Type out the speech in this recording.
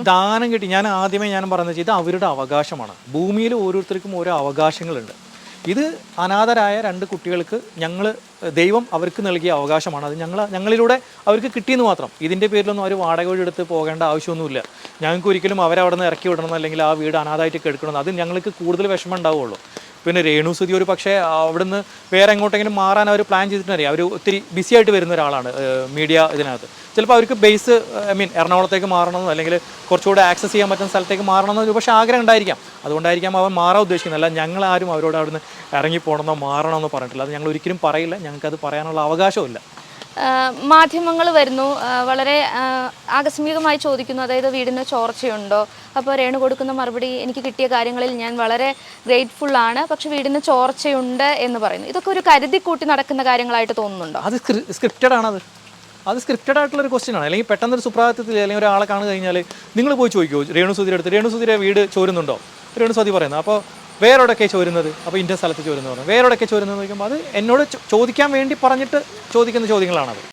ദാനം കിട്ടി. ഞാൻ ആദ്യമേ പറഞ്ഞത് ഇത് അവരുടെ അവകാശമാണ്. ഭൂമിയിൽ ഓരോരുത്തർക്കും ഓരോ അവകാശങ്ങളുണ്ട്. ഇത് അനാഥരായ 2 കുട്ടികൾക്ക് ദൈവം അവർക്ക് നൽകിയ അവകാശമാണ്. അത് ഞങ്ങളിലൂടെ അവർക്ക് കിട്ടിയെന്ന് മാത്രം. ഇതിൻ്റെ പേരിലൊന്നും അവർ വാടക വീട് എടുത്ത് പോകേണ്ട ആവശ്യമൊന്നുമില്ല. ഞങ്ങൾക്ക് ഒരിക്കലും അവരെ അവിടെ നിന്ന് ഇറക്കി വിടണം, അല്ലെങ്കിൽ ആ വീട് അനാഥമായിട്ട് എടുക്കണം. അത് ഞങ്ങൾക്ക് കൂടുതൽ വിഷമം ഉണ്ടാവുള്ളൂ. പിന്നെ രേണുസുതി ഒരു പക്ഷേ അവിടുന്ന് വേറെ എങ്ങോട്ടെങ്കിലും മാറാൻ അവർ പ്ലാൻ ചെയ്തിട്ടുണ്ടറിയാം. അവർ ഒത്തിരി ബിസി ആയിട്ട് വരുന്ന ഒരാളാണ് മീഡിയ ഇതിനകത്ത്. ചിലപ്പോൾ അവർക്ക് ബേസ് എറണാകുളത്തേക്ക് മാറണമെന്നോ അല്ലെങ്കിൽ കുറച്ചുകൂടെ ആക്സസ് ചെയ്യാൻ പറ്റുന്ന സ്ഥലത്തേക്ക് മാറണമെന്നോ ഒരു പക്ഷേ ആഗ്രഹം ഉണ്ടായിരിക്കാം. അതുകൊണ്ടായിരിക്കാം അവൻ മാറാൻ ഉദ്ദേശിക്കുന്നത്. അല്ല, ഞങ്ങളാരും അവരോട് അവിടുന്ന് ഇറങ്ങിപ്പോകണമെന്നോ മാറണമെന്നോ പറഞ്ഞിട്ടില്ല. അത് ഞങ്ങൾ ഒരിക്കലും പറയില്ല. ഞങ്ങൾക്കത് പറയാനുള്ള അവകാശമില്ല. മാധ്യമങ്ങൾ വരുന്നു, വളരെ ആകസ്മികമായി ചോദിക്കുന്നു, അതായത് വീടിന് ചോർച്ചയുണ്ടോ? അപ്പോൾ രേണു കൊടുക്കുന്ന മറുപടി, എനിക്ക് കിട്ടിയ കാര്യങ്ങളിൽ ഞാൻ വളരെ ഗ്രേറ്റ്ഫുള്ളാണ്, പക്ഷെ വീടിന് ചോർച്ചയുണ്ട് എന്ന് പറയുന്നു. ഇതൊക്കെ ഒരു കരുതി കൂട്ടി നടക്കുന്ന കാര്യങ്ങളായിട്ട് തോന്നുന്നുണ്ടോ? അത് സ്ക്രിപ്റ്റഡ് ആണത്. അത് സ്ക്രിപ്റ്റഡ് ആയിട്ടുള്ളൊരു ക്വസ്റ്റ്യൻ ആണ്. അല്ലെങ്കിൽ പെട്ടെന്നൊരു സുപ്രഭാതത്തിൽ അല്ലെങ്കിൽ ഒരാളെ കാണു കഴിഞ്ഞാൽ നിങ്ങൾ പോയി ചോദിക്കുമോ രേണുസുതിയുടെ അടുത്ത്, രേണുസുതിയുടെ വീട് ചോരുന്നുണ്ടോ? രേണുസുതി പറയുന്നത്. അപ്പോൾ വേറെവിടെയൊക്കെ ചോരുന്നത്? അപ്പോൾ ഇന്ന സ്ഥലത്ത് ചോരുന്നത് പറഞ്ഞു. വേറെവിടെയൊക്കെ ചോരുന്നത് ചോദിക്കുമ്പോൾ അത് എന്നോട് ചോദിക്കാൻ വേണ്ടി പറഞ്ഞിട്ട് ചോദിക്കുന്ന ചോദ്യങ്ങളാണത്.